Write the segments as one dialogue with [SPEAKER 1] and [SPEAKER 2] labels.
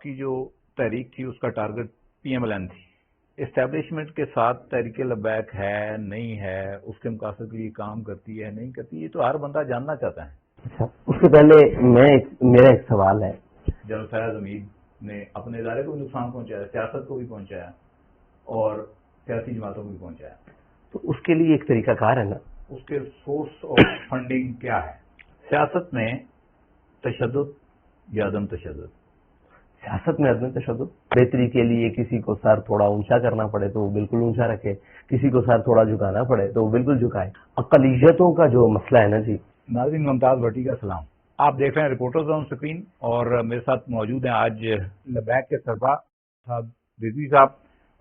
[SPEAKER 1] کی جو تحریک تھی اس کا target P M L N تھی. اسٹیبلشمنٹ کے ساتھ تحریک لبیک ہے نہیں ہے, اس کے مقاصد کے لیے کام کرتی ہے نہیں کرتی, یہ تو ہر بندہ جاننا چاہتا ہے.
[SPEAKER 2] اچھا, اس سے پہلے میرا ایک سوال ہے.
[SPEAKER 1] جنرل فیاض حمید نے اپنے ادارے کو بھی نقصان پہنچایا, سیاست کو بھی پہنچایا اور سیاسی جماعتوں کو بھی پہنچایا.
[SPEAKER 2] تو اس کے لیے ایک طریقہ کار ہے نا,
[SPEAKER 1] اس کے سورس آف فنڈنگ کیا ہے؟ سیاست میں تشدد یا عدم تشدد؟
[SPEAKER 2] سیاست میں عدم تشدد. بہتری کے لیے کسی کو سر تھوڑا اونچا کرنا پڑے تو وہ بالکل اونچا رکھے, کسی کو سر تھوڑا جھکانا پڑے تو وہ بالکل جھکائے. اقلیتوں کا جو مسئلہ ہے نا جی.
[SPEAKER 1] ناظرین, ممتاز بھٹی کا سلام. آپ دیکھ رہے ہیں رپورٹرز آن سکرین اور میرے ساتھ موجود ہیں آج لبیک کے سربراہ صاحب رضوی صاحب,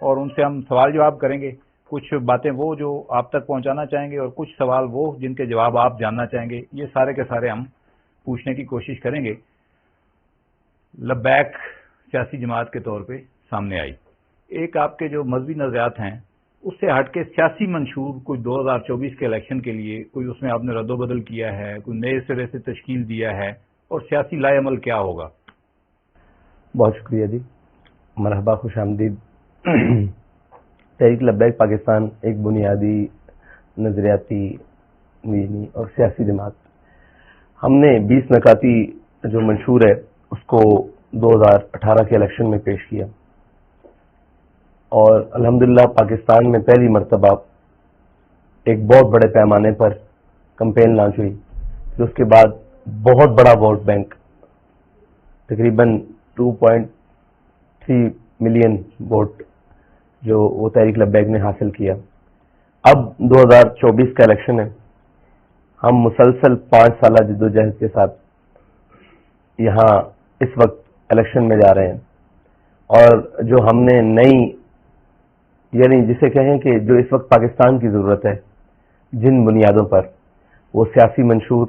[SPEAKER 1] اور ان سے ہم سوال جواب کریں گے. کچھ باتیں وہ جو آپ تک پہنچانا چاہیں گے اور کچھ سوال وہ جن کے جواب آپ جاننا چاہیں گے. یہ سارے کے سارے ہم پوچھنے کی کوشش کریں گے. لبیک سیاسی جماعت کے طور پہ سامنے آئی. ایک آپ کے جو مذہبی نظریات ہیں اس سے ہٹ کے سیاسی منشور کوئی 2024 کے الیکشن کے لیے کوئی اس میں آپ نے رد و بدل کیا ہے, کوئی نئے سرے سے تشکیل دیا ہے, اور سیاسی لائے عمل کیا ہوگا؟
[SPEAKER 2] بہت شکریہ جی, مرحبا, خوش آمدید. تحریک لبیک پاکستان ایک بنیادی نظریاتی دینی اور سیاسی جماعت. ہم نے 20 نکاتی جو منشور ہے اس کو 2018 کے الیکشن میں پیش کیا, اور الحمدللہ پاکستان میں پہلی مرتبہ ایک بہت بڑے پیمانے پر کمپین لانچ ہوئی. پھر اس کے بعد بہت بڑا ووٹ بینک, تقریباً 2.3 ملین ووٹ جو وہ تحریک لبیک نے حاصل کیا. اب 2024 کا الیکشن ہے, ہم مسلسل 5 سالہ جدوجہد کے ساتھ یہاں اس وقت الیکشن میں جا رہے ہیں, اور جو ہم نے نئی, یعنی جسے کہیں کہ جو اس وقت پاکستان کی ضرورت ہے, جن بنیادوں پر, وہ سیاسی منشور,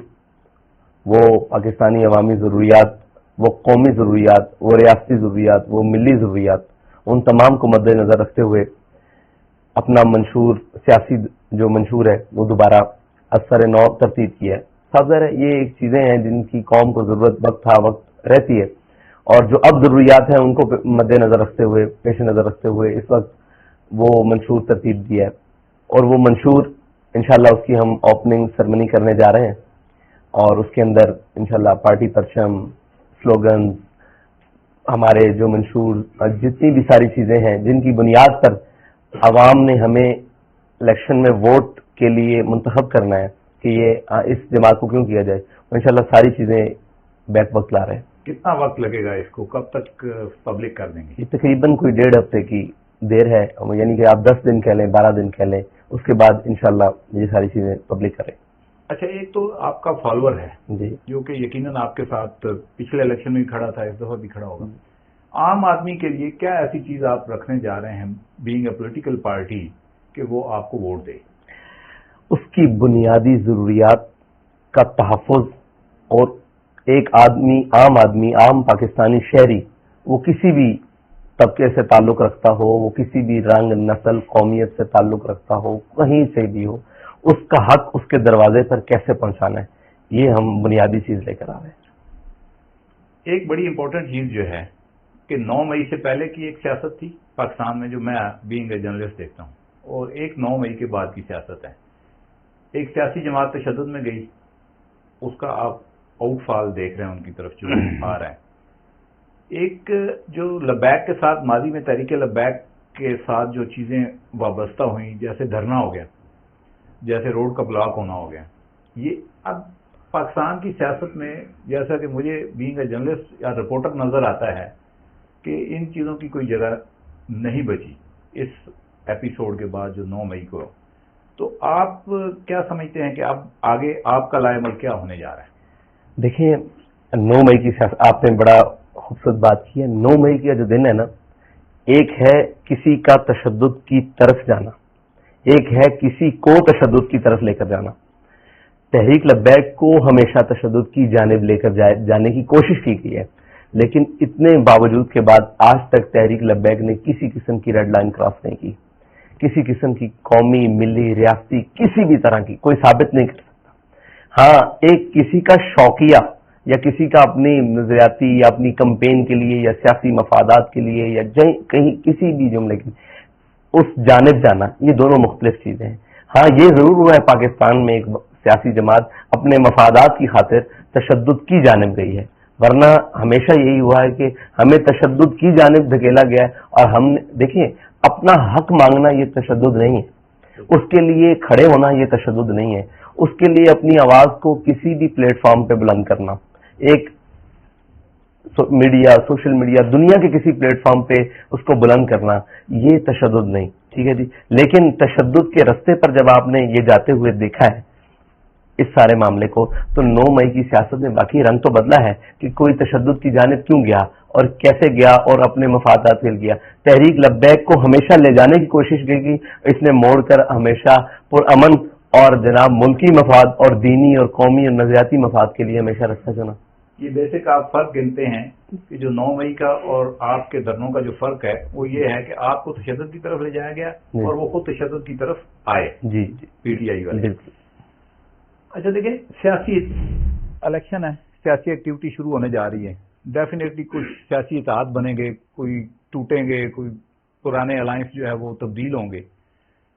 [SPEAKER 2] وہ پاکستانی عوامی ضروریات, وہ قومی ضروریات, وہ ریاستی ضروریات, وہ ملی ضروریات, ان تمام کو مد نظر رکھتے ہوئے اپنا منشور, سیاسی جو منشور ہے وہ دوبارہ اثر نو ترتیب کیا ہے. صاحب ظاہر ہے یہ ایک چیزیں ہیں جن کی قوم کو ضرورت وقت تھا وقت رہتی ہے, اور جو اب ضروریات ہیں ان کو مد نظر رکھتے ہوئے, پیش نظر رکھتے ہوئے اس وقت وہ منشور ترتیب دیا ہے. اور وہ منشور انشاءاللہ اس کی ہم اوپننگ سرمنی کرنے جا رہے ہیں, اور اس کے اندر انشاءاللہ پارٹی پرچم, سلوگنز, ہمارے جو منشور, جتنی بھی ساری چیزیں ہیں جن کی بنیاد پر عوام نے ہمیں الیکشن میں ووٹ کے لیے منتخب کرنا ہے کہ یہ اس جماعت کو کیوں کیا جائے, انشاءاللہ ساری چیزیں بیک وقت لا رہے ہیں.
[SPEAKER 1] کتنا وقت لگے گا اس کو, کب تک پبلک کر دیں گے؟
[SPEAKER 2] یہ تقریباً کوئی 1.5 ہفتے کی دیر ہے, یعنی کہ آپ 10 دن کہہ لیں, 12 دن کہہ لیں, اس کے بعد انشاءاللہ یہ ساری چیزیں پبلک کریں.
[SPEAKER 1] اچھا, ایک تو آپ کا فالوور ہے
[SPEAKER 2] جی,
[SPEAKER 1] جو کہ یقیناً آپ کے ساتھ پچھلے الیکشن میں بھی کھڑا تھا, اس دفعہ بھی کھڑا ہوگا. عام آدمی کے لیے کیا ایسی چیز آپ رکھنے جا رہے ہیں بینگ اے پولیٹیکل پارٹی کہ وہ آپ کو ووٹ دے؟
[SPEAKER 2] اس کی بنیادی ضروریات کا تحفظ, اور ایک آدمی, عام پاکستانی شہری, وہ کسی بھی طبقے سے تعلق رکھتا ہو, وہ کسی بھی رنگ, نسل, قومیت سے تعلق رکھتا ہو, کہیں سے بھی ہو, اس کا حق اس کے دروازے پر کیسے پہنچانا ہے, یہ ہم بنیادی چیز لے کر آ رہے ہیں.
[SPEAKER 1] ایک بڑی امپورٹنٹ چیز جو ہے کہ 9 مئی سے پہلے کی ایک سیاست تھی پاکستان میں جو میں بینگ اے جرنلسٹ دیکھتا ہوں, اور ایک 9 مئی کے بعد کی سیاست ہے. ایک سیاسی جماعت تشدد میں گئی, اس کا آپ آؤٹ فال دیکھ رہے ہیں ان کی طرف جو آ رہا ہے. ایک جو لبیک کے ساتھ ماضی میں تحریک لبیک کے ساتھ جو چیزیں وابستہ ہوئیں, جیسے دھرنا ہو گیا, جیسے روڈ کا بلاک ہونا ہو گیا, یہ اب پاکستان کی سیاست میں جیسا کہ مجھے بینگ اے جرنلسٹ یا رپورٹر نظر آتا ہے کہ ان چیزوں کی کوئی جگہ نہیں بچی اس ایپیسوڈ کے بعد جو 9 مئی کو. تو آپ کیا سمجھتے ہیں کہ اب آگے آپ کا لائے عمل کیا ہونے جا رہا ہے؟
[SPEAKER 2] دیکھیں, 9 مئی کی سیاست آپ نے بڑا خوبصورت بات کی ہے. 9 مئی کا جو دن ہے نا, ایک ہے کسی کا تشدد کی طرف جانا, ایک ہے کسی کو تشدد کی طرف لے کر جانا. تحریک لبیک کو ہمیشہ تشدد کی جانب لے کر جانے کی کوشش کی گئی ہے, لیکن اتنے باوجود کے بعد آج تک تحریک لبیک نے کسی قسم کی ریڈ لائن کراس نہیں کی. کسی قسم کی قومی, ملی, ریاستی, کسی بھی طرح کی کوئی ثابت نہیں کر سکتا. ہاں, ایک کسی کا شوقیہ یا کسی کا اپنی نظریاتی یا اپنی کمپین کے لیے یا سیاسی مفادات کے لیے یا کہیں کسی بھی جملے کی اس جانب جانا، یہ دونوں مختلف چیزیں ہیں. ہاں یہ ضرور ہوا ہے پاکستان میں ایک سیاسی جماعت اپنے مفادات کی خاطر تشدد کی جانب گئی ہے، ورنہ ہمیشہ یہی ہوا ہے کہ ہمیں تشدد کی جانب دھکیلا گیا ہے. اور ہم نے دیکھیں اپنا حق مانگنا یہ تشدد نہیں ہے، اس کے لیے کھڑے ہونا یہ تشدد نہیں ہے، اس کے لیے اپنی آواز کو کسی بھی پلیٹ فارم پہ بلند کرنا، ایک میڈیا، سوشل میڈیا، دنیا کے کسی پلیٹ فارم پہ اس کو بلند کرنا، یہ تشدد نہیں. ٹھیک ہے جی. لیکن تشدد کے رستے پر جب آپ نے یہ جاتے ہوئے دیکھا ہے اس سارے معاملے کو، تو 9 مئی کی سیاست نے باقی رنگ تو بدلا ہے کہ کوئی تشدد کی جانب کیوں گیا اور کیسے گیا اور اپنے مفادات کے لیے گیا. تحریک لبیک کو ہمیشہ لے جانے کی کوشش کی گئی، اس نے موڑ کر ہمیشہ پرامن اور جناب ملکی مفاد اور دینی اور قومی اور نظریاتی مفاد کے لیے ہمیشہ رستہ چنا.
[SPEAKER 1] یہ بیسک آپ فرق گنتے ہیں کہ جو 9 مئی کا اور آپ کے دھرنوں کا جو فرق ہے وہ یہ ہے کہ آپ کو تشدد کی طرف لے جایا گیا اور وہ خود تشدد کی طرف آئے.
[SPEAKER 2] جی
[SPEAKER 1] پی ٹی آئی والے.
[SPEAKER 2] بالکل.
[SPEAKER 1] اچھا دیکھیں، سیاسی الیکشن ہے، سیاسی ایکٹیویٹی شروع ہونے جا رہی ہے. ڈیفینیٹلی کچھ سیاسی اتحاد بنیں گے، کوئی ٹوٹیں گے، کوئی پرانے الائنس جو ہے وہ تبدیل ہوں گے.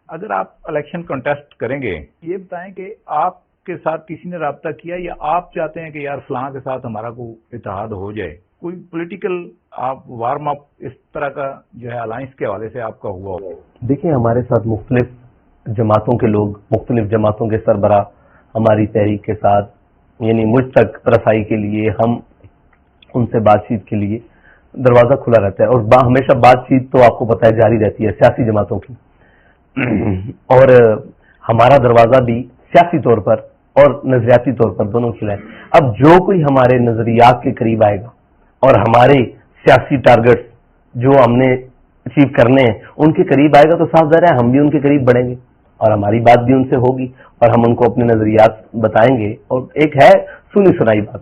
[SPEAKER 1] اگر آپ الیکشن کنٹیسٹ کریں گے، یہ بتائیں کہ آپ کے ساتھ کسی نے رابطہ کیا یا آپ چاہتے ہیں کہ یار فلاں کے ساتھ ہمارا کوئی اتحاد ہو جائے؟ کوئی پولیٹیکل آپ وارم اپ اس طرح کا جو ہے الائنس کے حوالے سے آپ کا ہوا ہو؟
[SPEAKER 2] دیکھیں ہمارے ساتھ مختلف جماعتوں کے لوگ، مختلف جماعتوں کے سربراہ ہماری تحریک کے ساتھ، یعنی مجھ تک رسائی کے لیے، ہم ان سے بات چیت کے لیے دروازہ کھلا رہتا ہے. اور ہمیشہ بات چیت تو آپ کو پتہ ہے جاری رہتی ہے سیاسی جماعتوں کی، اور ہمارا دروازہ بھی سیاسی طور پر اور نظریاتی طور پر دونوں کھلا ہے. اب جو کوئی ہمارے نظریات کے قریب آئے گا اور ہمارے سیاسی ٹارگٹس جو ہم نے اچیو کرنے ہیں ان کے قریب آئے گا، تو صاف ظاہر ہے ہم بھی ان کے قریب بڑھیں گے اور ہماری بات بھی ان سے ہوگی اور ہم ان کو اپنے نظریات بتائیں گے. اور ایک ہے سنی سنائی بات،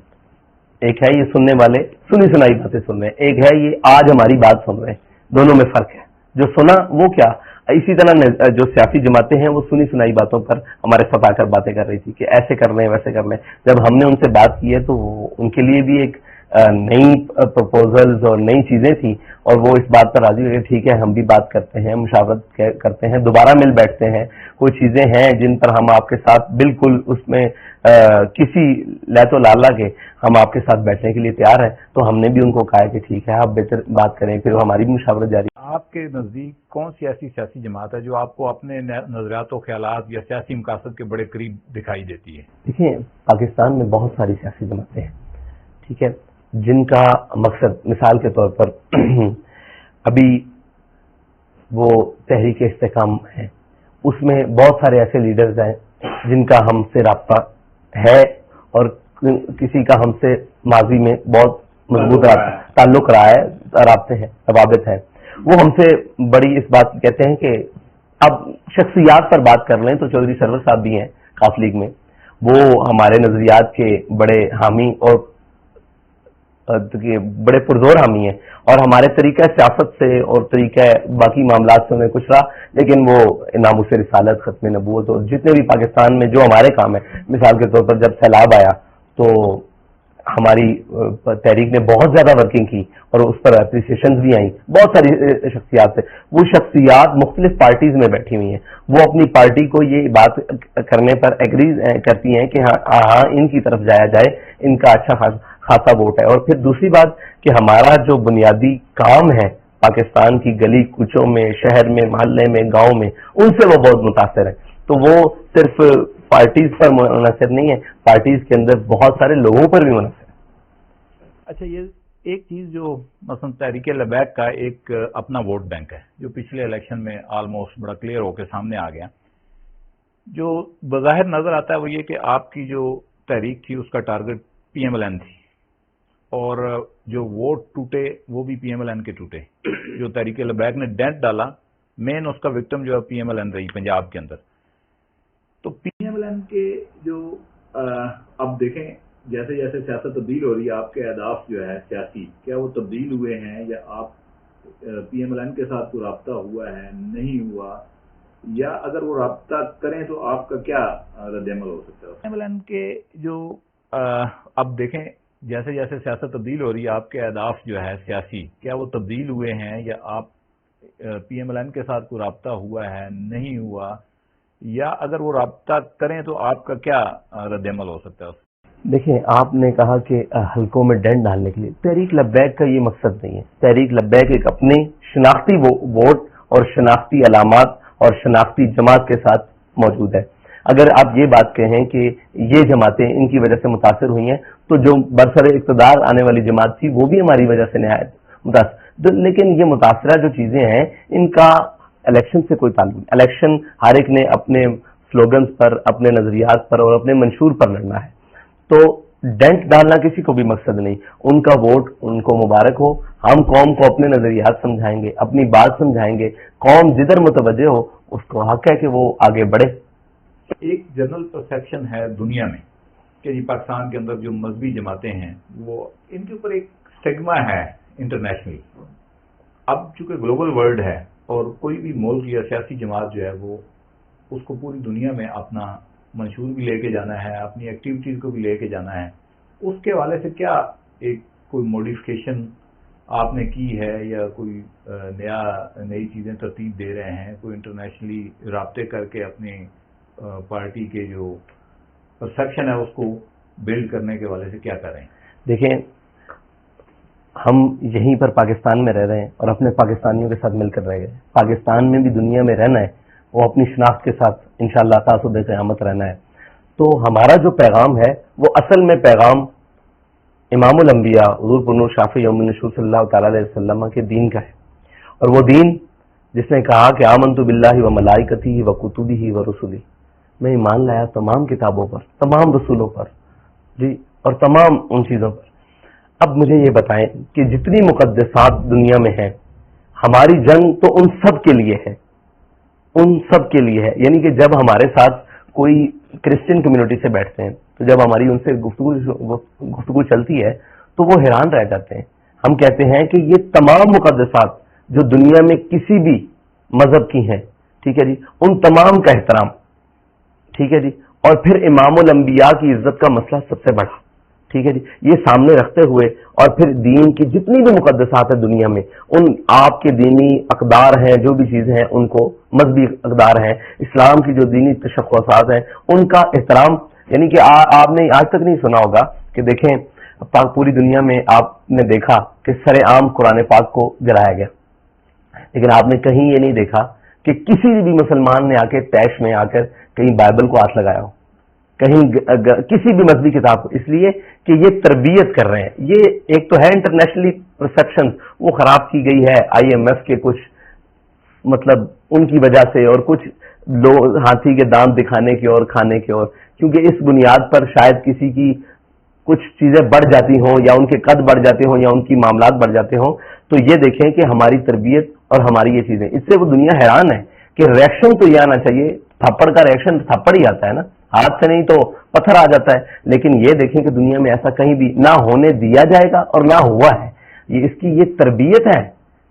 [SPEAKER 2] ایک ہے یہ سننے والے سنی سنائی باتیں سن رہے ہیں، ایک ہے یہ آج ہماری بات سن رہے ہیں. دونوں میں فرق ہے. جو سنا وہ کیا، اسی طرح جو سیاسی جماعتیں ہیں وہ سنی سنائی باتوں پر ہمارے ساتھ آ کر باتیں کر رہی تھی کہ ایسے کر رہے ہیں ویسے کر رہے ہیں. جب ہم نے ان سے بات کی ہے تو ان کے لیے بھی ایک نئی پرپوزلز اور نئی چیزیں تھیں، اور وہ اس بات پر راضی ہوئے ٹھیک ہے ہم بھی بات کرتے ہیں، مشاورت کرتے ہیں، دوبارہ مل بیٹھتے ہیں. کوئی چیزیں ہیں جن پر ہم آپ کے ساتھ بالکل اس میں کسی لہت و لالا کے ہم آپ کے ساتھ بیٹھنے کے لیے تیار ہیں. تو ہم نے بھی ان کو کہا کہ ٹھیک ہے آپ بہتر بات کریں، پھر ہماری بھی مشاورت جاری.
[SPEAKER 1] آپ کے نزدیک کون سی ایسی سیاسی جماعت ہے جو آپ کو اپنے نظریات و خیالات یا سیاسی مقاصد کے بڑے قریب دکھائی دیتی ہے؟
[SPEAKER 2] دیکھیں پاکستان میں بہت ساری سیاسی جماعتیں ہیں، ٹھیک ہے، جن کا مقصد مثال کے طور پر ابھی وہ تحریک استحکام ہے، اس میں بہت سارے ایسے لیڈرز ہیں جن کا ہم سے رابطہ ہے اور کسی کا ہم سے ماضی میں بہت مضبوط تعلق رہا ہے، رابطے ہیں، روابط ہیں. وہ ہم سے بڑی اس بات کی کہتے ہیں کہ اب شخصیات پر بات کر لیں تو چودھری سرور صاحب بھی ہیں کاف لیگ میں، وہ ہمارے نظریات کے بڑے حامی اور بڑے پرزور حامی ہیں، اور ہمارے طریقہ سیاست سے اور طریقہ باقی معاملات سے انہیں کچھ رہا، لیکن وہ ناموس رسالت، ختم نبوت اور جتنے بھی پاکستان میں جو ہمارے کام ہیں، مثال کے طور پر جب سیلاب آیا تو ہماری تحریک نے بہت زیادہ ورکنگ کی اور اس پر اپریسیشنز بھی آئیں بہت ساری شخصیات سے. وہ شخصیات مختلف پارٹیز میں بیٹھی ہوئی ہیں، وہ اپنی پارٹی کو یہ بات کرنے پر ایگری کرتی ہیں کہ ہاں ان کی طرف جایا جائے، ان کا اچھا خاصا ووٹ ہے. اور پھر دوسری بات کہ ہمارا جو بنیادی کام ہے پاکستان کی گلی کوچوں میں، شہر میں، محلے میں، گاؤں میں، ان سے وہ بہت متاثر ہے. تو وہ صرف پارٹیز پر منحصر نہیں ہے، پارٹیز کے اندر بہت سارے لوگوں پر بھی منحصر ہے.
[SPEAKER 1] اچھا، یہ ایک چیز جو مثلا تحریک لبیک کا ایک اپنا ووٹ بینک ہے جو پچھلے الیکشن میں آلموسٹ بڑا کلیئر ہو کے سامنے آ گیا، جو بظاہر نظر آتا ہے وہ یہ کہ آپ کی جو تحریک تھی اس کا target P M L N تھی، اور جو ووٹ ٹوٹے وہ بھی پی ایم ایل این کے ٹوٹے. جو تحریک لبیک نے ڈینٹ ڈالا، مین اس کا وکٹم جو ہے پی ایم ایل این رہی پنجاب کے اندر. تو پی ایم ایل این کے جو اب دیکھیں جیسے جیسے سیاست تبدیل ہو رہی ہے، آپ کے اہداف جو ہے سیاسی، کیا وہ تبدیل ہوئے ہیں یا آپ پی ایم ایل این کے ساتھ کوئی رابطہ ہوا ہے، نہیں ہوا، یا اگر وہ رابطہ کریں تو آپ کا کیا رد عمل ہو سکتا ہے؟ پی ایم ایل این کے جو اب دیکھیں جیسے جیسے سیاست تبدیل ہو رہی ہے آپ کے اہداف جو ہے سیاسی کیا وہ تبدیل ہوئے ہیں یا آپ پی ایم ایل این کے ساتھ کوئی رابطہ ہوا ہے نہیں ہوا یا اگر وہ رابطہ کریں تو آپ کا کیا رد عمل ہو سکتا ہے؟
[SPEAKER 2] دیکھیں آپ نے کہا کہ حلقوں میں ڈنڈ ڈالنے کے لیے تحریک لبیک کا یہ مقصد نہیں ہے. تحریک لبیک ایک اپنے شناختی ووٹ اور شناختی علامات اور شناختی جماعت کے ساتھ موجود ہے. اگر آپ یہ بات کہیں کہ یہ جماعتیں ان کی وجہ سے متاثر ہوئی ہیں تو جو برسر اقتدار آنے والی جماعت تھی وہ بھی ہماری وجہ سے نہایت متاثر، لیکن یہ متاثرہ جو چیزیں ہیں ان کا الیکشن سے کوئی تعلق نہیں. الیکشن ہر ایک نے اپنے سلوگنز پر، اپنے نظریات پر اور اپنے منشور پر لڑنا ہے. تو ڈنٹ ڈالنا کسی کو بھی مقصد نہیں. ان کا ووٹ ان کو مبارک ہو. ہم قوم کو اپنے نظریات سمجھائیں گے، اپنی بات سمجھائیں گے. قوم جدھر متوجہ ہو اس کو حق ہے کہ وہ آگے بڑھے.
[SPEAKER 1] ایک جنرل پرسیپشن ہے دنیا میں کہ جی پاکستان کے اندر جو مذہبی جماعتیں ہیں وہ ان کے اوپر ایک سٹیگما ہے انٹرنیشنلی. اب چونکہ گلوبل ورلڈ ہے اور کوئی بھی ملک یا سیاسی جماعت جو ہے وہ اس کو پوری دنیا میں اپنا منشور بھی لے کے جانا ہے، اپنی ایکٹیویٹیز کو بھی لے کے جانا ہے. اس کے حوالے سے کیا ایک کوئی موڈیفکیشن آپ نے کی ہے یا کوئی نئی چیزیں ترتیب دے رہے ہیں؟ کوئی انٹرنیشنلی رابطے کر کے اپنی پارٹی کے جو پرسیپشن ہے اس کو بلڈ کرنے کے حوالے سے کیا کر رہے ہیں؟
[SPEAKER 2] دیکھیں ہم یہیں پر پاکستان میں رہ رہے ہیں اور اپنے پاکستانیوں کے ساتھ مل کر رہ گئے. پاکستان میں بھی دنیا میں رہنا ہے، وہ اپنی شناخت کے ساتھ انشاءاللہ تعصب قیامت رہنا ہے. تو ہمارا جو پیغام ہے وہ اصل میں پیغام امام الانبیاء حضور پرنور شافع یوم النشور صلی اللہ تعالی علیہ وسلم کے دین کا ہے. اور وہ دین جس نے کہا کہ آمنت باللہ و ملائکتہ و کتبہ و رسلہ، میں ایمان لایا تمام کتابوں پر، تمام رسولوں پر جی اور تمام ان چیزوں پر. اب مجھے یہ بتائیں کہ جتنی مقدسات دنیا میں ہیں، ہماری جنگ تو ان سب کے لیے ہے، ان سب کے لیے ہے. یعنی کہ جب ہمارے ساتھ کوئی کرسچن کمیونٹی سے بیٹھتے ہیں تو جب ہماری ان سے گفتگو چلتی ہے تو وہ حیران رہ جاتے ہیں. ہم کہتے ہیں کہ یہ تمام مقدسات جو دنیا میں کسی بھی مذہب کی ہیں، ٹھیک ہے جی، ان تمام کا احترام، ٹھیک ہے جی. اور پھر امام الانبیاء کی عزت کا مسئلہ سب سے بڑا، ٹھیک ہے جی. یہ سامنے رکھتے ہوئے اور پھر دین کی جتنی بھی مقدسات ہیں دنیا میں، ان آپ کے دینی اقدار ہیں، جو بھی چیزیں ہیں ان کو، مذہبی اقدار ہیں، اسلام کی جو دینی تشخصات ہیں ان کا احترام. یعنی کہ آپ نے آج تک نہیں سنا ہوگا کہ دیکھیں پوری دنیا میں آپ نے دیکھا کہ سر عام قرآن پاک کو جلایا گیا، لیکن آپ نے کہیں یہ نہیں دیکھا کہ کسی بھی مسلمان نے آ کے طیش میں آ کر کہیں بائبل کو ہاتھ لگایا ہو، کہیں کسی بھی مذہبی کتاب کو. اس لیے کہ یہ تربیت کر رہے ہیں. یہ ایک تو ہے انٹرنیشنلی پرسیپشن وہ خراب کی گئی ہے IMF کے کچھ مطلب ان کی وجہ سے، اور کچھ لوگ ہاتھی کے دانت دکھانے کی اور کھانے کی، اور کیونکہ اس بنیاد پر شاید کسی کی کچھ چیزیں بڑھ جاتی ہوں یا ان کے قد بڑھ جاتے ہوں یا ان کی معاملات بڑھ جاتے ہوں. تو یہ دیکھیں کہ ہماری تربیت اور ہماری یہ چیزیں، اس سے وہ دنیا حیران ہے کہ ریئیکشن تو یہ آنا چاہیے. تھپڑ کا ریئیکشن تھپڑ ہی آتا ہے نا، ہاتھ سے نہیں تو پتھر آ جاتا ہے. لیکن یہ دیکھیں کہ دنیا میں ایسا کہیں بھی نہ ہونے دیا جائے گا اور نہ ہوا ہے. اس کی یہ تربیت ہے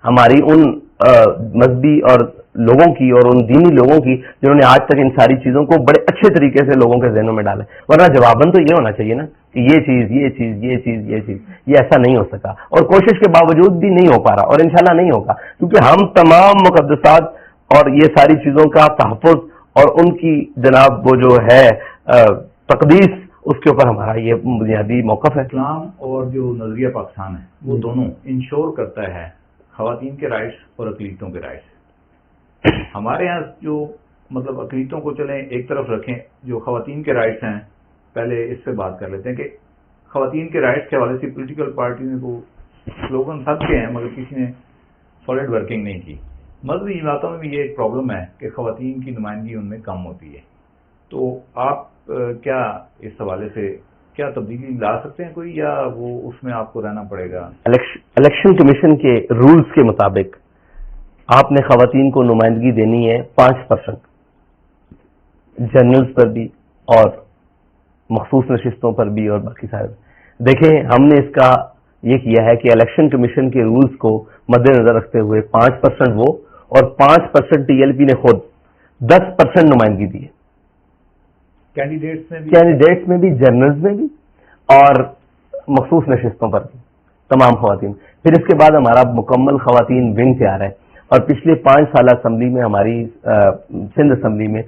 [SPEAKER 2] ہماری ان مذہبی اور لوگوں کی اور ان دینی لوگوں کی جنہوں نے آج تک ان ساری چیزوں کو بڑے اچھے طریقے سے لوگوں کے ذہنوں میں ڈالا. ورنہ جواباً تو یہ ہونا چاہیے نا کہ یہ چیز یہ چیز یہ چیز یہ چیز، یہ ایسا نہیں ہو سکا اور کوشش کے باوجود بھی نہیں ہو پا رہا اور انشاءاللہ نہیں ہوگا، کیونکہ ہم تمام مقدسات اور یہ ساری چیزوں کا تحفظ اور ان کی جناب وہ جو ہے تقدیس، اس کے اوپر ہمارا یہ بنیادی موقف ہے.
[SPEAKER 1] اسلام اور جو نظریہ پاکستان ہے وہ دونوں انشور کرتا ہے خواتین کے رائٹس اور اقلیتوں کے رائٹس. ہمارے ہاں جو مطلب اقلیتوں کو چلیں ایک طرف رکھیں، جو خواتین کے رائٹس ہیں پہلے اس سے بات کر لیتے ہیں کہ خواتین کے رائٹس کے حوالے سے پولیٹیکل پارٹی میں وہ سلوگن سب کے ہیں مگر کسی نے سالڈ ورکنگ نہیں کی. مذہبی جماعتوں میں بھی یہ ایک پرابلم ہے کہ خواتین کی نمائندگی ان میں کم ہوتی ہے. تو آپ کیا اس حوالے سے کیا تبدیلی لا سکتے ہیں کوئی، یا وہ اس میں آپ کو رہنا پڑے گا؟
[SPEAKER 2] الیکشن کمیشن کے رولز کے مطابق آپ نے خواتین کو نمائندگی دینی ہے 5%، جنرلز پر بھی اور مخصوص نشستوں پر بھی اور باقی سارے. دیکھیں ہم نے اس کا یہ کیا ہے کہ الیکشن کمیشن کے رولز کو مد نظر رکھتے ہوئے 5% وہ اور 5% TLP نے خود 10% نمائندگی دی ہے
[SPEAKER 1] کینڈیڈیٹس میں بھی،
[SPEAKER 2] جنرلز میں بھی اور مخصوص نشستوں پر تمام خواتین. پھر اس کے بعد ہمارا مکمل خواتین ونگ تیار ہے, اور پچھلے 5 سالہ اسمبلی میں ہماری سندھ اسمبلی میں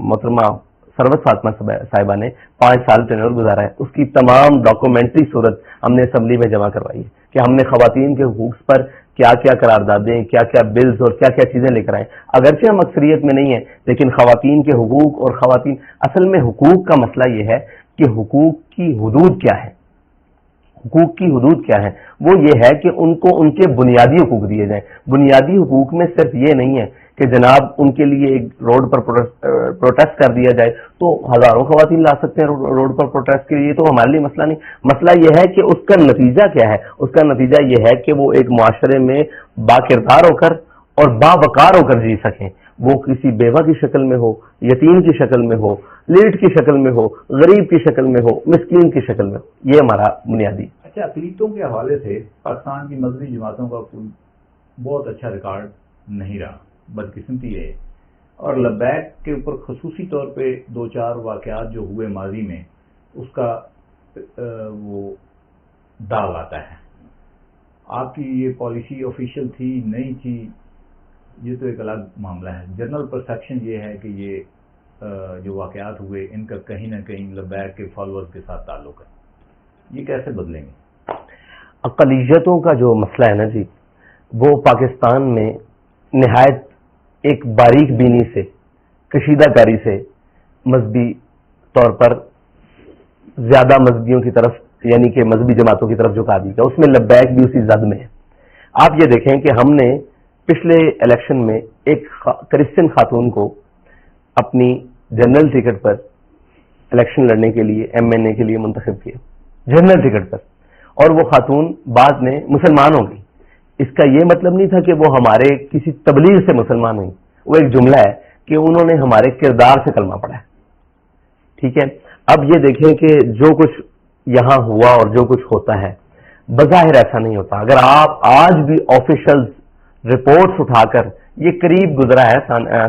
[SPEAKER 2] محترمہ سروت فاطمہ صاحبہ نے 5 سال ٹینور گزارا ہے. اس کی تمام ڈاکومنٹری صورت ہم نے اسمبلی میں جمع کروائی ہے کہ ہم نے خواتین کے حقوق پر کیا کیا قراردادیں, کیا کیا بلز اور کیا کیا چیزیں لے کر آئے. اگرچہ ہم اکثریت میں نہیں ہیں, لیکن خواتین کے حقوق اور خواتین, اصل میں حقوق کا مسئلہ یہ ہے کہ حقوق کی حدود کیا ہے. حقوق کی حدود کیا ہے؟ وہ یہ ہے کہ ان کو ان کے بنیادی حقوق دیے جائیں. بنیادی حقوق میں صرف یہ نہیں ہے کہ جناب ان کے لیے ایک روڈ پر پروٹیسٹ کر دیا جائے تو ہزاروں خواتین لا سکتے ہیں روڈ پر پروٹیسٹ کے لیے, تو ہمارے لیے مسئلہ نہیں. مسئلہ یہ ہے کہ اس کا نتیجہ کیا ہے. اس کا نتیجہ یہ ہے کہ وہ ایک معاشرے میں با کردار ہو کر اور باوقار ہو کر جی سکیں. وہ کسی بیوہ کی شکل میں ہو, یتیم کی شکل میں ہو, لیٹ کی شکل میں ہو, غریب کی شکل میں ہو, مسکین کی شکل میں ہو. یہ ہمارا بنیادی.
[SPEAKER 1] اچھا, اقلیتوں کے حوالے سے پاکستان کی مذہبی جماعتوں کا کوئی بہت اچھا ریکارڈ نہیں رہا, بدقسمتی ہے. اور لبیک کے اوپر خصوصی طور پہ 2-4 واقعات جو ہوئے ماضی میں, اس کا وہ داغ آتا ہے. آپ کی یہ پالیسی آفیشیل تھی نہیں تھی, یہ تو ایک الگ معاملہ ہے. جنرل پرسیپشن یہ ہے کہ یہ جو واقعات ہوئے ان کا کہیں نہ کہیں لبیک کے فالوورز کے ساتھ تعلق ہے. یہ کیسے بدلیں گے؟
[SPEAKER 2] اقلیتوں کا جو مسئلہ ہے نا جی, وہ پاکستان میں نہایت ایک باریک بینی سے, کشیدہ کاری سے مذہبی طور پر زیادہ مذہبیوں کی طرف, یعنی کہ مذہبی جماعتوں کی طرف جھکا دی گیا. اس میں لبیک بھی اسی زد میں ہے. آپ یہ دیکھیں کہ ہم نے پچھلے الیکشن میں ایک کرسچن خاتون کو اپنی جنرل ٹکٹ پر الیکشن لڑنے کے لیے MNA کے لیے منتخب کیا, جنرل ٹکٹ پر, اور وہ خاتون بعد میں مسلمان ہو گئی. اس کا یہ مطلب نہیں تھا کہ وہ ہمارے کسی تبلیغ سے مسلمان ہوئی. وہ ایک جملہ ہے کہ انہوں نے ہمارے کردار سے کلمہ پڑھا ہے. ٹھیک ہے, اب یہ دیکھیں کہ جو کچھ یہاں ہوا اور جو کچھ ہوتا ہے بظاہر ایسا نہیں ہوتا. اگر آپ آج بھی آفیشل رپورٹس اٹھا کر, یہ قریب گزرا ہے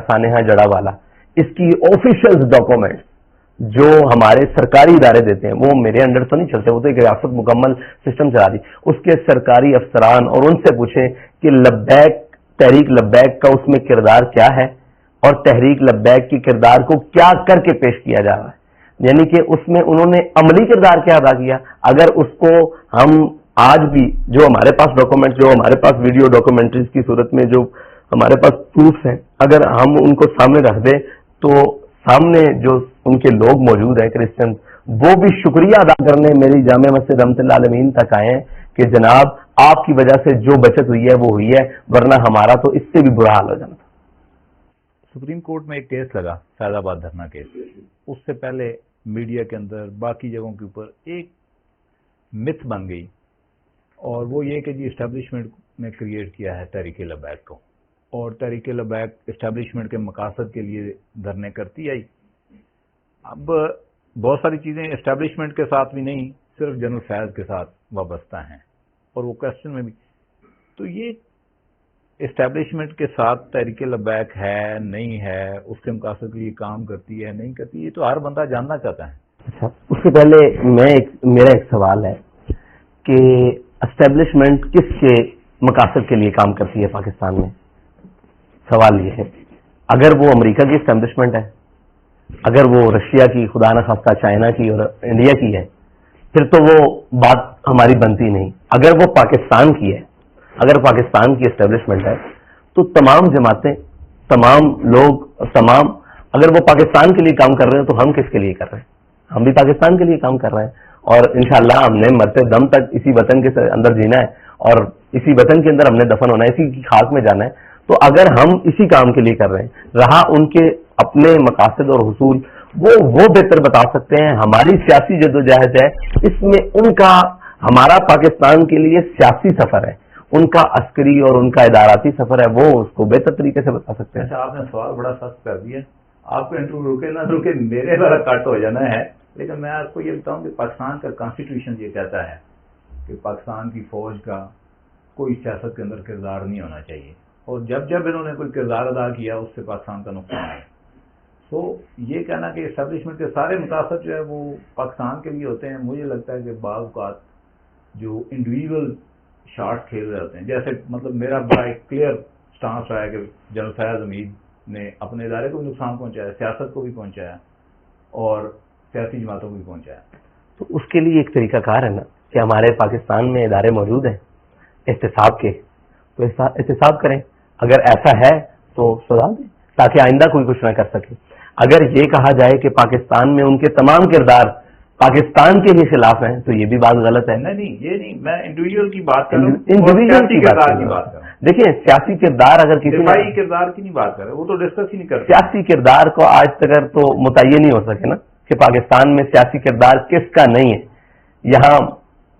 [SPEAKER 2] سانحہ جڑا والا, اس کی آفیشل ڈاکومنٹس جو ہمارے سرکاری ادارے دیتے ہیں, وہ میرے انڈر تو نہیں چلتے, وہ تو ایک ریاست مکمل سسٹم چلا دی. اس کے سرکاری افسران اور ان سے پوچھیں کہ لبیک, تحریک لبیک کا اس میں کردار کیا ہے اور تحریک لبیک کی کردار کو کیا کر کے پیش کیا جا رہا ہے. یعنی کہ اس میں انہوں نے عملی کردار کیا ادا کیا. اگر اس کو ہم آج بھی جو ہمارے پاس ڈاکومنٹ, جو ہمارے پاس ویڈیو ڈاکومنٹریز کی صورت میں جو ہمارے پاس پروفس ہیں, اگر ہم ان کو سامنے رکھ دیں تو سامنے جو ان کے لوگ موجود ہیں کرسچن, وہ بھی شکریہ ادا کرنے میری جامع مسجد رحمت اللہ عالمین تک آئے ہیں کہ جناب آپ کی وجہ سے جو بچت ہوئی ہے وہ ہوئی ہے, ورنہ ہمارا تو اس سے بھی برا حال ہو جانا تھا.
[SPEAKER 1] سپریم کورٹ میں ایک کیس لگا, فیض آباد دھرنا کیس. اس سے پہلے میڈیا کے اندر باقی جگہوں کے اوپر ایک متھ بن گئی, اور وہ یہ کہ جی اسٹیبلشمنٹ نے کریٹ کیا ہے تحریک لبیک کو, اور تحریک لبیک اسٹیبلشمنٹ کے مقاصد کے لیے دھرنے کرتی آئی. اب بہت ساری چیزیں اسٹیبلشمنٹ کے ساتھ بھی نہیں, صرف جنرل فیض کے ساتھ وابستہ ہیں, اور وہ کوشچن میں بھی. تو یہ اسٹیبلشمنٹ کے ساتھ تحریک لبیک ہے نہیں ہے, اس کے مقاصد کے لیے کام کرتی ہے نہیں کرتی, یہ تو ہر بندہ جاننا چاہتا ہے.
[SPEAKER 2] اچھا, اس سے پہلے میرا ایک سوال ہے کہ اسٹیبلشمنٹ کس کے مقاصد کے لیے کام کرتی ہے پاکستان میں؟ سوال یہ ہے, اگر وہ امریکہ کی اسٹیبلشمنٹ ہے, اگر وہ رشیا کی, خدا نخواستہ چائنا کی اور انڈیا کی ہے, پھر تو وہ بات ہماری بنتی نہیں. اگر وہ پاکستان کی ہے, اگر پاکستان کی اسٹیبلشمنٹ ہے, تو تمام جماعتیں, تمام لوگ, اگر وہ پاکستان کے لیے کام کر رہے ہیں تو ہم کس کے لیے کر رہے ہیں؟ ہم بھی پاکستان کے لیے کام کر رہے ہیں, اور انشاءاللہ ہم نے مرتے دم تک اسی وطن کے اندر جینا ہے, اور اسی وطن کے اندر ہم نے دفن ہونا ہے, اسی کی خاک میں جانا ہے. تو اگر ہم اسی کام کے لیے کر رہے ہیں, رہا ان کے اپنے مقاصد اور حصول, وہ بہتر بتا سکتے ہیں. ہماری سیاسی جدوجہد ہے, اس میں ان کا, ہمارا پاکستان کے لیے سیاسی سفر ہے, ان کا عسکری اور ان کا اداراتی سفر ہے, وہ اس کو بہتر طریقے سے بتا سکتے ہیں.
[SPEAKER 1] اچھا, آپ نے سوال بڑا سخت کر دیا. آپ کو انٹرویو رکے نہ رکے میرے بڑا کٹ ہو جانا ہے, لیکن میں آپ کو یہ بتاؤں کہ پاکستان کا کانسٹیٹیوشن یہ کہتا ہے کہ پاکستان کی فوج کا کوئی سیاست کے اندر کردار نہیں ہونا چاہیے, اور جب انہوں نے کوئی کردار ادا کیا اس سے پاکستان کا نقصان ہے. تو یہ کہنا کہ اسٹیبلشمنٹ کے سارے مقاصد جو ہے وہ پاکستان کے لیے ہوتے ہیں، مجھے لگتا ہے کہ بعض اوقات جو انڈیویجول شارٹ کھیل رہے ہوتے ہیں، جیسے مطلب میرا بڑا ایک کلیئر سٹانس رہا ہے کہ جنرل فیاض حمید نے اپنے ادارے کو بھی نقصان پہنچایا، سیاست کو بھی پہنچایا اور سیاسی جماعتوں کو بھی پہنچایا.
[SPEAKER 2] تو اس کے لیے ایک طریقہ کار ہے نا کہ ہمارے پاکستان میں ادارے موجود ہیں احتساب کے، تو احتساب کریں. اگر ایسا ہے تو سزا دیں تاکہ آئندہ کوئی کچھ نہ کر سکے. اگر یہ کہا جائے کہ پاکستان میں ان کے تمام کردار پاکستان کے ہی خلاف ہیں تو یہ بھی بات غلط ہے.
[SPEAKER 1] نہیں یہ نہیں، میں انڈیویجول کی بات کر رہا ہوں،
[SPEAKER 2] انڈیویجول کی بات
[SPEAKER 1] کر رہا ہوں.
[SPEAKER 2] دیکھیں سیاسی کردار اگر کسی
[SPEAKER 1] دفاعی کردار کی نہیں بات کر رہے، وہ تو ڈسکس ہی نہیں کرتے.
[SPEAKER 2] سیاسی کردار کو آج تک تو متعین نہیں ہو سکے نا کہ پاکستان میں سیاسی کردار کس کا نہیں ہے. یہاں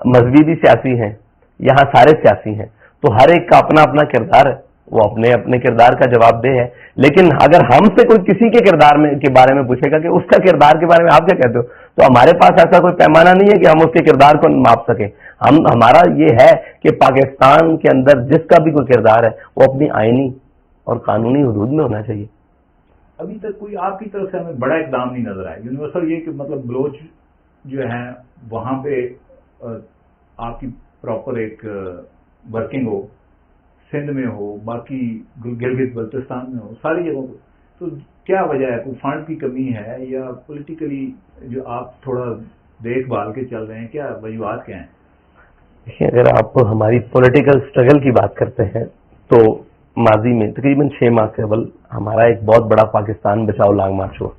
[SPEAKER 2] مذہبی بھی سیاسی ہیں، یہاں سارے سیاسی ہیں، تو ہر ایک کا اپنا اپنا کردار ہے، وہ اپنے اپنے کردار کا جواب دہ ہے. لیکن اگر ہم سے کوئی کسی کے کردار کے بارے میں پوچھے گا کہ اس کا کردار کے بارے میں آپ کیا کہتے ہو، تو ہمارے پاس ایسا کوئی پیمانہ نہیں ہے کہ ہم اس کے کردار کو ماپ سکیں. ہمارا یہ ہے کہ پاکستان کے اندر جس کا بھی کوئی کردار ہے وہ اپنی آئینی اور قانونی حدود میں ہونا چاہیے.
[SPEAKER 1] ابھی تک کوئی آپ کی طرف سے ہمیں بڑا اقدام نہیں نظر آیا. یونیورسل یہ کہ مطلب بلوچ جو ہیں وہاں پہ آپ کی پراپر ایک ورکنگ ہو، سندھ میں ہو، باقی گلگت بلتستان میں ہو، ساری جگہوں پہ. تو کیا وجہ ہے؟ کوئی فنڈ کی کمی ہے یا پولیٹیکلی جو آپ تھوڑا دیکھ بھال کے چل رہے ہیں؟ کیا وجوہات کیا ہیں؟
[SPEAKER 2] دیکھیں اگر آپ ہماری پولیٹیکل سٹرگل کی بات کرتے ہیں تو ماضی میں تقریباً 6 ماہ قبل ہمارا ایک بہت بڑا پاکستان بچاؤ لانگ مارچ ہوا،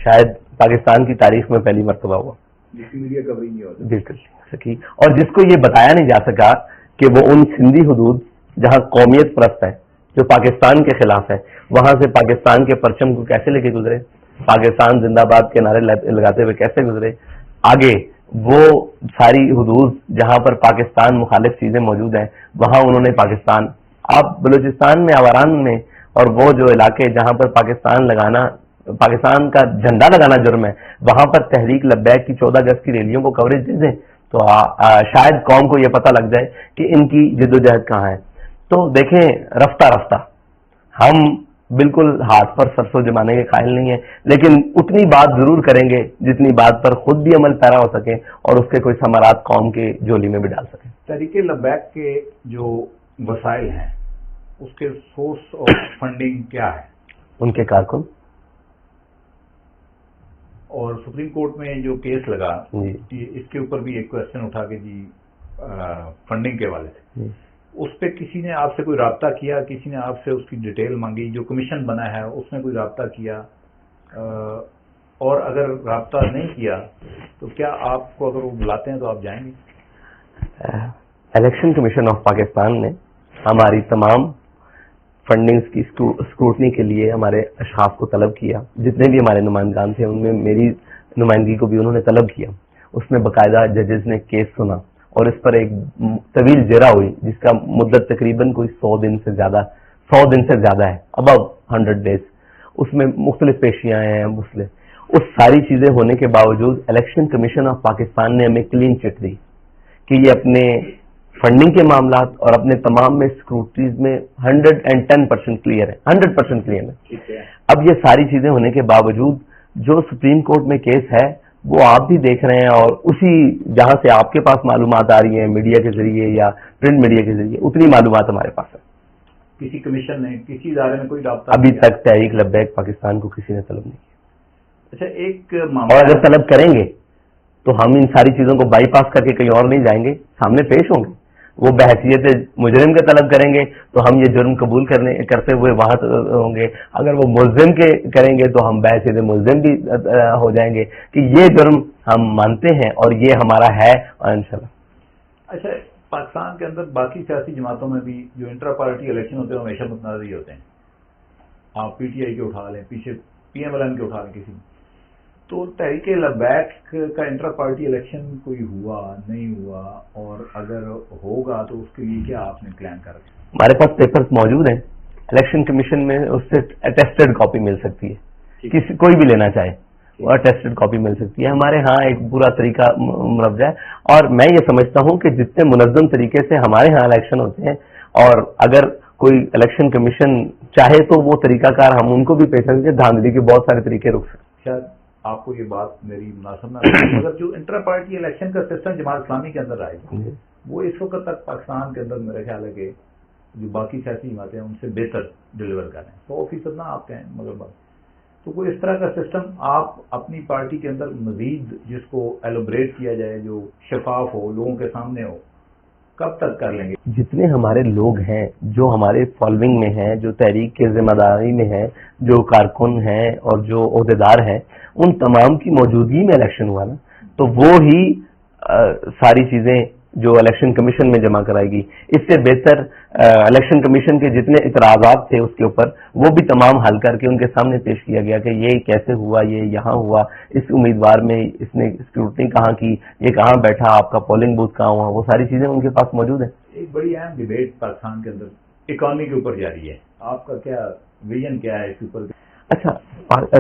[SPEAKER 2] شاید پاکستان کی تاریخ میں پہلی مرتبہ ہوا،
[SPEAKER 1] جس کی میڈیا کوریج نہیں ہوتی،
[SPEAKER 2] بالکل سکی، اور جس کو یہ بتایا نہیں جا سکا کہ وہ ان سندھی حدود جہاں قومیت پرست ہے جو پاکستان کے خلاف ہے، وہاں سے پاکستان کے پرچم کو کیسے لے کے گزرے، پاکستان زندہ باد کے نعرے لگاتے ہوئے کیسے گزرے. آگے وہ ساری حدود جہاں پر پاکستان مخالف چیزیں موجود ہیں وہاں انہوں نے پاکستان، آپ بلوچستان میں آوران میں اور وہ جو علاقے جہاں پر پاکستان کا جھنڈا لگانا جرم ہے وہاں پر تحریک لبیک کی 14 اگست کی ریلیوں کو کوریج دے دیں تو شاید قوم کو یہ پتہ لگ جائے کہ ان کی جدوجہد کہاں ہے. تو دیکھیں رفتہ رفتہ ہم بالکل ہاتھ پر سرسوں جمانے کے قائل نہیں ہیں، لیکن اتنی بات ضرور کریں گے جتنی بات پر خود بھی عمل پیرا ہو سکے اور اس کے کوئی ثمرات قوم کے جولی میں بھی ڈال سکیں.
[SPEAKER 1] تحریک لبیک کے جو وسائل ہیں اس کے سورس آف فنڈنگ کیا ہے؟
[SPEAKER 2] ان کے کارکن.
[SPEAKER 1] اور سپریم کورٹ میں جو کیس لگا
[SPEAKER 2] جی
[SPEAKER 1] اس کے اوپر بھی ایک کوشچن اٹھا کہ جی فنڈنگ کے حوالے سے اس پہ کسی نے آپ سے کوئی رابطہ کیا؟ کسی نے آپ سے اس کی ڈیٹیل مانگی؟ جو کمیشن بنا ہے اس نے کوئی رابطہ کیا؟ اور اگر رابطہ نہیں کیا تو کیا آپ کو اگر وہ بلاتے ہیں تو آپ جائیں گے؟
[SPEAKER 2] الیکشن کمیشن آف پاکستان نے ہماری تمام فنڈنگز کی اسکروٹنی کے لیے ہمارے اشخاص کو طلب کیا، جتنے بھی ہمارے نمائندگان تھے ان میں میری نمائندگی کو بھی انہوں نے طلب کیا. اس میں باقاعدہ ججز نے کیس سنا اور اس پر ایک طویل جرا ہوئی جس کا مدت تقریباً کوئی 100 دن سے زیادہ ہے، ابو 100 days. اس میں مختلف پیشیاں ہیں مسئلے. اس ساری چیزیں ہونے کے باوجود الیکشن کمیشن آف پاکستان نے ہمیں کلین چٹ دی کہ یہ اپنے فنڈنگ کے معاملات اور اپنے تمام میں اسکروٹریز میں 110% کلیئر ہے، 100% کلیئر ہے. اب یہ ساری چیزیں ہونے کے باوجود جو سپریم کورٹ میں کیس ہے وہ آپ بھی دیکھ رہے ہیں اور اسی جہاں سے آپ کے پاس معلومات آ رہی ہیں میڈیا کے ذریعے یا پرنٹ میڈیا کے ذریعے اتنی معلومات ہمارے پاس ہے.
[SPEAKER 1] کسی کمیشن نے کسی ادارے نے کوئی رابطہ
[SPEAKER 2] ابھی تک تحریک لبیک پاکستان کو کسی نے طلب نہیں کیا.
[SPEAKER 1] اچھا ایک معاملہ،
[SPEAKER 2] اور اگر طلب کریں گے تو ہم ان ساری چیزوں کو بائی پاس کر کے کہیں اور نہیں جائیں گے، سامنے پیش ہوں گے. وہ بحیثیت مجرم کا طلب کریں گے تو ہم یہ جرم قبول کرتے ہوئے وہاں ہوں گے. اگر وہ ملزم کے کریں گے تو ہم بحیثیت ملزم بھی ہو جائیں گے کہ یہ جرم ہم مانتے ہیں اور یہ ہمارا ہے اور انشاءاللہ.
[SPEAKER 1] اچھا پاکستان کے اندر باقی سیاسی جماعتوں میں بھی جو انٹرا پارٹی الیکشن ہوتے ہیں ہمیشہ متنازع ہوتے ہیں. آپ پی ٹی آئی کے اٹھا لیں، پیچھے پی ایم ایل این کے اٹھا لیں کسی. تو تحریک لبیک کا انٹرا پارٹی الیکشن کوئی ہوا نہیں ہوا، اور اگر ہوگا تو اس کے لیے کیا آپ نے پلان کر رکھا؟
[SPEAKER 2] ہمارے پاس پیپرز موجود ہیں، الیکشن کمیشن میں اس سے اٹیسٹڈ کاپی مل سکتی ہے، کوئی بھی لینا چاہے وہ اٹیسٹڈ کاپی مل سکتی ہے. ہمارے ہاں ایک پورا طریقہ مروجہ ہے اور میں یہ سمجھتا ہوں کہ جتنے منظم طریقے سے ہمارے ہاں الیکشن ہوتے ہیں اور اگر کوئی الیکشن کمیشن چاہے تو وہ طریقہ کار ہم ان کو بھی پیش کریں، دھاندلی کے بہت سارے طریقے رک سکتے.
[SPEAKER 1] شاید آپ کو یہ بات میری مناسب نہ لگے مگر جو انٹر پارٹی الیکشن کا سسٹم جماعت اسلامی کے اندر آئے گا وہ اس وقت تک پاکستان کے اندر میرا خیال ہے کہ جو باقی سیاسی جماعتیں ہیں ان سے بہتر ڈلیور کریں. 100% نہ آپ کہیں مگر بات تو کوئی اس طرح کا سسٹم آپ اپنی پارٹی کے اندر مزید جس کو ایلوبریٹ کیا جائے، جو شفاف ہو، لوگوں کے سامنے ہو، کب تک کر لیں گے؟
[SPEAKER 2] جتنے ہمارے لوگ ہیں جو ہمارے فالوئنگ میں ہیں، جو تحریک کے ذمہ داری میں ہیں، جو کارکن ہیں اور جو عہدیدار ہیں، ان تمام کی موجودگی میں الیکشن ہوا نا، تو وہ ہی ساری چیزیں جو الیکشن کمیشن میں جمع کرائے گی. اس سے بہتر الیکشن کمیشن کے جتنے اعتراضات تھے اس کے اوپر وہ بھی تمام حل کر کے ان کے سامنے پیش کیا گیا کہ یہ کیسے ہوا، یہ یہاں ہوا، اس امیدوار میں اس نے اسکروٹنی کہاں کی، یہ کہاں بیٹھا، آپ کا پولنگ بوتھ کہاں ہوا، وہ ساری چیزیں ان کے پاس موجود ہیں.
[SPEAKER 1] ایک بڑی اہم ڈیبیٹ پاکستان کے اندر اکانومی کے اوپر جاری ہے، آپ کا کیا ویژن کیا ہے اس کے اوپر؟
[SPEAKER 2] اچھا،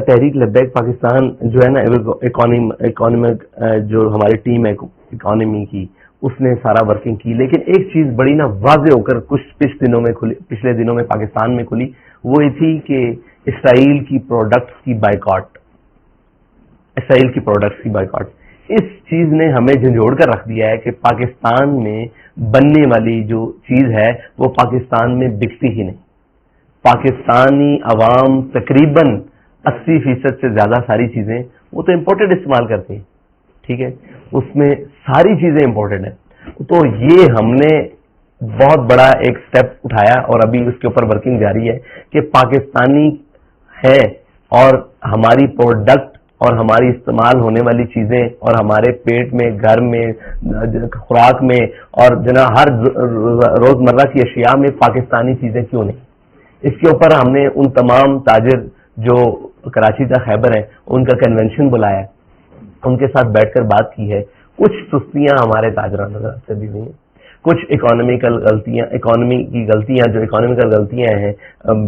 [SPEAKER 2] تحریک لبیک پاکستان جو ہے نا اکانومک جو ہماری ٹیم ہے اکانومی کی، اس نے سارا ورکنگ کی، لیکن ایک چیز بڑی نا واضح ہو کر کچھ پچھلے دنوں میں پاکستان میں کھلی، وہ یہ تھی کہ اسرائیل کی پروڈکٹس کی بائیکاٹ. اس چیز نے ہمیں جھنجھوڑ کر رکھ دیا ہے کہ پاکستان میں بننے والی جو چیز ہے وہ پاکستان میں بکتی ہی نہیں. پاکستانی عوام تقریباً 80% سے زیادہ ساری چیزیں وہ تو امپورٹڈ استعمال کرتے ہیں، ٹھیک ہے، اس میں ساری چیزیں امپورٹنٹ ہیں. تو یہ ہم نے بہت بڑا ایک سٹیپ اٹھایا اور ابھی اس کے اوپر ورکنگ جاری ہے کہ پاکستانی ہے اور ہماری پروڈکٹ اور ہماری استعمال ہونے والی چیزیں اور ہمارے پیٹ میں، گھر میں، خوراک میں اور ہر روزمرہ کی اشیاء میں پاکستانی چیزیں کیوں نہیں. اس کے اوپر ہم نے ان تمام تاجر جو کراچی کا خیبر ہے ان کا کنونشن بلایا، ان کے ساتھ بیٹھ کر بات کی ہے. کچھ سستیاں ہمارے تاجران سے بھی ہوئی ہیں، کچھ اکانومی کی غلطیاں ہیں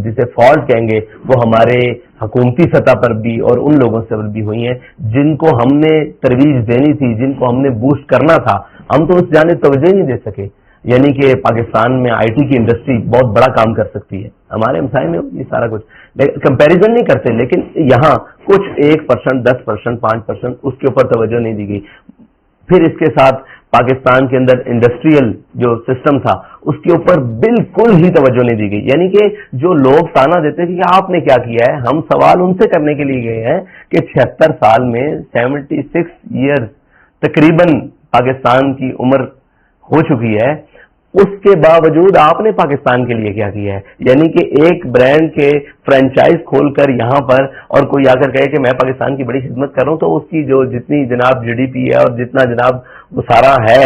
[SPEAKER 2] جسے فالٹ کہیں گے، وہ ہمارے حکومتی سطح پر بھی اور ان لوگوں سے بھی ہوئی ہیں جن کو ہم نے ترویج دینی تھی، جن کو ہم نے بوسٹ کرنا تھا، ہم تو اس جانب توجہ نہیں دے سکے. یعنی کہ پاکستان میں آئی ٹی کی انڈسٹری بہت بڑا کام کر سکتی ہے، ہمارے مسائل میں یہ سارا کچھ کمپیریزن نہیں کرتے، لیکن یہاں کچھ 1%، 10%، 5% اس کے اوپر توجہ نہیں دی گئی. پھر اس کے ساتھ پاکستان کے اندر انڈسٹریل جو سسٹم تھا اس کے اوپر بالکل ہی توجہ نہیں دی گئی. یعنی کہ جو لوگ تانا دیتے کہ آپ نے کیا کیا ہے، ہم سوال ان سے کرنے کے لیے گئے ہیں کہ 76 سال میں 76 ایئرز تقریباً پاکستان کی عمر ہو چکی ہے، اس کے باوجود آپ نے پاکستان کے لیے کیا کیا ہے. یعنی کہ ایک برانڈ کے فرینچائز کھول کر یہاں پر اور کوئی آ کر کہے کہ میں پاکستان کی بڑی خدمت کر رہا ہوں، تو اس کی جو جتنی جناب جی ڈی پی ہے اور جتنا جناب وہ سارا ہے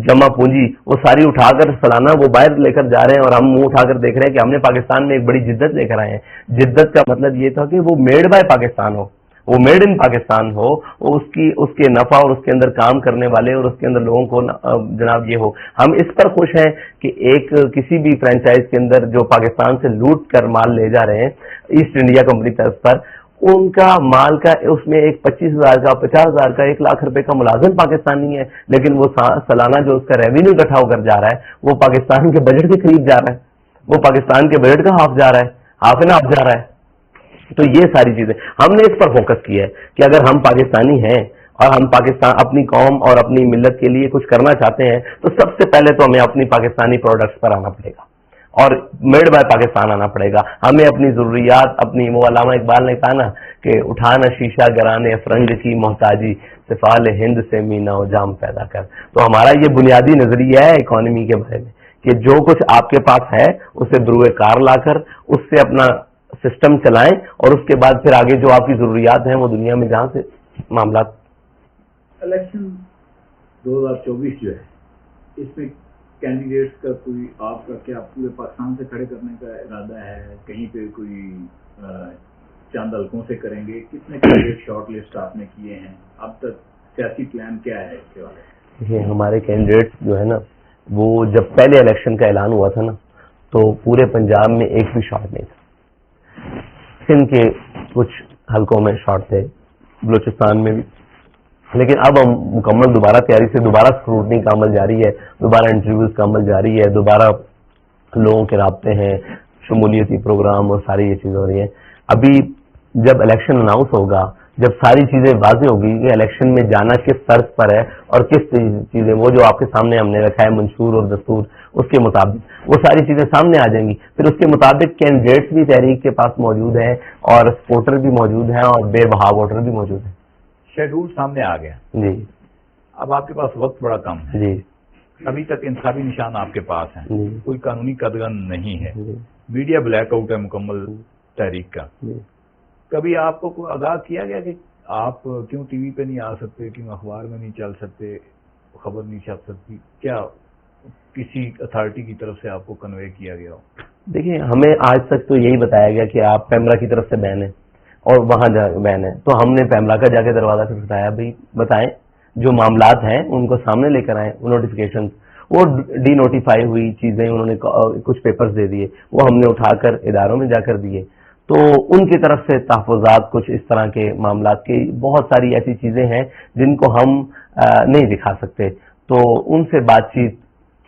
[SPEAKER 2] جمع پونجی، وہ ساری اٹھا کر سالانہ وہ باہر لے کر جا رہے ہیں اور ہم منہ اٹھا کر دیکھ رہے ہیں کہ ہم نے پاکستان میں ایک بڑی جدت لے کر آئے ہیں. جدت کا مطلب یہ تھا کہ وہ میڈ بائی پاکستان ہو، وہ میڈ ان پاکستان ہو، اس کے نفع اور اس کے اندر کام کرنے والے اور اس کے اندر لوگوں کو جناب یہ ہو. ہم اس پر خوش ہیں کہ ایک کسی بھی فرینچائز کے اندر جو پاکستان سے لوٹ کر مال لے جا رہے ہیں ایسٹ انڈیا کمپنی طرف پر، ان کا مال کا اس میں ایک 25,000 کا، 50,000 کا، 1 لاکھ روپے کا ملازم پاکستانی ہے، لیکن وہ سالانہ جو اس کا ریونیو اکٹھا ہو کر جا رہا ہے وہ پاکستان کے بجٹ کے قریب جا رہا ہے، وہ پاکستان کے بجٹ کا ہاف جا رہا ہے، ہاف اینڈ ہاف جا رہا ہے. تو یہ ساری چیزیں ہم نے اس پر فوکس کیا ہے کہ اگر ہم پاکستانی ہیں اور ہم پاکستان اپنی قوم اور اپنی ملت کے لیے کچھ کرنا چاہتے ہیں تو سب سے پہلے تو ہمیں اپنی پاکستانی پروڈکٹس پر آنا پڑے گا اور میڈ بائی پاکستان آنا پڑے گا. ہمیں اپنی ضروریات، اپنی وہ علامہ اقبال نے کہا نا کہ اٹھانا شیشہ گرانے فرنگ کی محتاجی، سفال ہند سے مینا و جام پیدا کر. تو ہمارا یہ بنیادی نظریہ ہے اکانومی کے بارے میں کہ جو کچھ آپ کے پاس ہے اسے بروئے کار لا کر اس سے اپنا سسٹم چلائیں اور اس کے بعد پھر آگے جو آپ کی ضروریات ہیں وہ دنیا میں جہاں سے معاملات.
[SPEAKER 1] الیکشن 2024 جو ہے اس میں کینڈیڈیٹس کا کوئی آپ کا کیا پورے پاکستان سے کھڑے کرنے کا ارادہ ہے؟ کہیں پہ کوئی چند حلقوں سے کریں گے؟ کتنے کینڈیڈیٹ شارٹ لسٹ آپ نے کیے ہیں اب تک؟ سیاسی پلان کیا ہے اس کے بارے میں؟
[SPEAKER 2] ہمارے کینڈیڈیٹ جو ہے نا وہ جب پہلے الیکشن کا اعلان ہوا تھا نا تو پورے پنجاب میں ایک بھی شارٹ نہیں تھا. سندھ کے کچھ حلقوں میں شارٹ تھے، بلوچستان میں بھی، لیکن اب ہم مکمل دوبارہ تیاری سے دوبارہ اسکروٹنی کا عمل جاری ہے، دوبارہ انٹرویوز کا عمل جاری ہے، دوبارہ لوگوں کے رابطے ہیں, شمولیتی پروگرام اور ساری یہ چیزیں ہو رہی ہیں. ابھی جب الیکشن اناؤنس ہوگا, جب ساری چیزیں واضح ہوگی کہ الیکشن میں جانا کس طرز پر ہے اور کس چیزیں, وہ جو آپ کے سامنے ہم نے رکھا ہے منشور اور دستور, اس کے مطابق وہ ساری چیزیں سامنے آ جائیں گی. پھر اس کے مطابق کینڈیڈیٹس بھی تحریک کے پاس موجود ہیں اور سپورٹر بھی موجود ہیں اور بے بہا ووٹر بھی موجود ہیں.
[SPEAKER 1] شیڈول سامنے آ گیا
[SPEAKER 2] جی.
[SPEAKER 1] اب آپ کے پاس وقت بڑا کم ہے.
[SPEAKER 2] جی.
[SPEAKER 1] ابھی تک انصافی نشان آپ کے پاس ہیں,
[SPEAKER 2] جی.
[SPEAKER 1] کوئی قانونی قدغن نہیں ہے.
[SPEAKER 2] جی.
[SPEAKER 1] میڈیا بلیک آؤٹ ہے مکمل تحریک کا.
[SPEAKER 2] جی.
[SPEAKER 1] کبھی آپ کو کوئی آگاہ کیا گیا کہ آپ کیوں ٹی وی پہ نہیں آ سکتے, کیوں اخبار میں نہیں چل سکتے, خبر نہیں چھپ سکتی؟ کیا کسی اتھارٹی کی طرف سے آپ کو کنوے کیا گیا ہو؟
[SPEAKER 2] دیکھیے, ہمیں آج تک تو یہی بتایا گیا کہ آپ پیمرا کی طرف سے بین ہیں اور وہاں بین ہے. تو ہم نے پیمرا کا جا کے دروازہ سے بتایا, بھائی بتائیں جو معاملات ہیں ان کو سامنے لے کر آئیں. نوٹیفیکیشن, وہ ڈی نوٹیفائی ہوئی چیزیں انہوں نے کچھ پیپرز دے دیے, وہ ہم نے اٹھا کر اداروں میں جا کر دیے. تو ان کی طرف سے تحفظات, کچھ اس طرح کے معاملات کی بہت ساری ایسی چیزیں ہیں جن کو ہم نہیں دکھا سکتے. تو ان سے بات چیت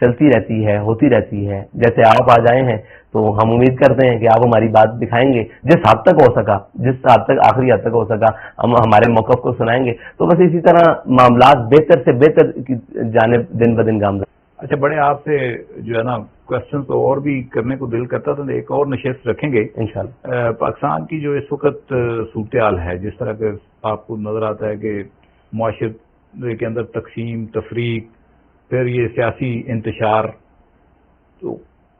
[SPEAKER 2] چلتی رہتی ہے, ہوتی رہتی ہے. جیسے آپ آ جائے ہیں تو ہم امید کرتے ہیں کہ آپ ہماری بات دکھائیں گے, جس حد تک ہو سکا, جس حد تک آخری حد تک ہو سکا ہم ہمارے موقف کو سنائیں گے. تو بس اسی طرح معاملات بہتر سے بہتر کی جانب دن بدن گامزن.
[SPEAKER 1] اچھا, بڑے آپ سے جو ہے نا کوشچن تو اور بھی کرنے کو دل کرتا تھا, ایک اور نشست رکھیں گے انشاءاللہ. پاکستان کی جو اس وقت صورتحال ہے, جس طرح کے آپ کو نظر آتا ہے کہ معاشرے کے اندر تقسیم تفریق, پھر یہ سیاسی انتشار, تو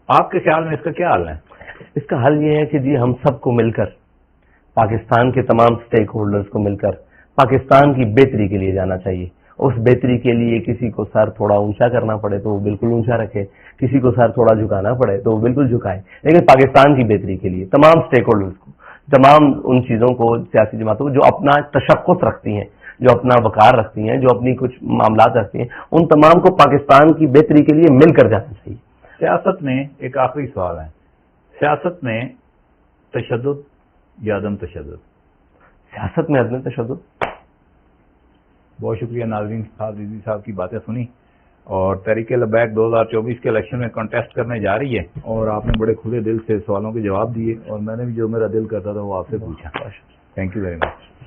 [SPEAKER 1] آپ کے خیال میں اس کا کیا حل ہے؟
[SPEAKER 2] اس کا حل یہ ہے کہ جی ہم سب کو مل کر, پاکستان کے تمام سٹیک ہولڈرز کو مل کر پاکستان کی بہتری کے لیے جانا چاہیے. اس بہتری کے لیے کسی کو سر تھوڑا اونچا کرنا پڑے تو وہ بالکل اونچا رکھے, کسی کو سر تھوڑا جھکانا پڑے تو وہ بالکل جھکائے, لیکن پاکستان کی بہتری کے لیے تمام سٹیک ہولڈرز کو, تمام ان چیزوں کو, سیاسی جماعتوں کو جو اپنا تشخص رکھتی ہیں, جو اپنا وقار رکھتی ہیں, جو اپنی کچھ معاملات رکھتی ہیں, ان تمام کو پاکستان کی بہتری کے لیے مل کر جانا چاہیے.
[SPEAKER 1] سیاست میں ایک آخری سوال ہے, سیاست میں تشدد یا عدم تشدد؟
[SPEAKER 2] سیاست میں عدم تشدد.
[SPEAKER 1] بہت شکریہ ناظرین صاحب, رضوی صاحب کی باتیں سنی, اور تحریک لبیک 2024 کے الیکشن میں کنٹیسٹ کرنے جا رہی ہے, اور آپ نے بڑے کھلے دل سے سوالوں کے جواب دیے, اور میں نے بھی جو میرا دل کرتا تھا وہ آپ سے پوچھا. Thank you very much.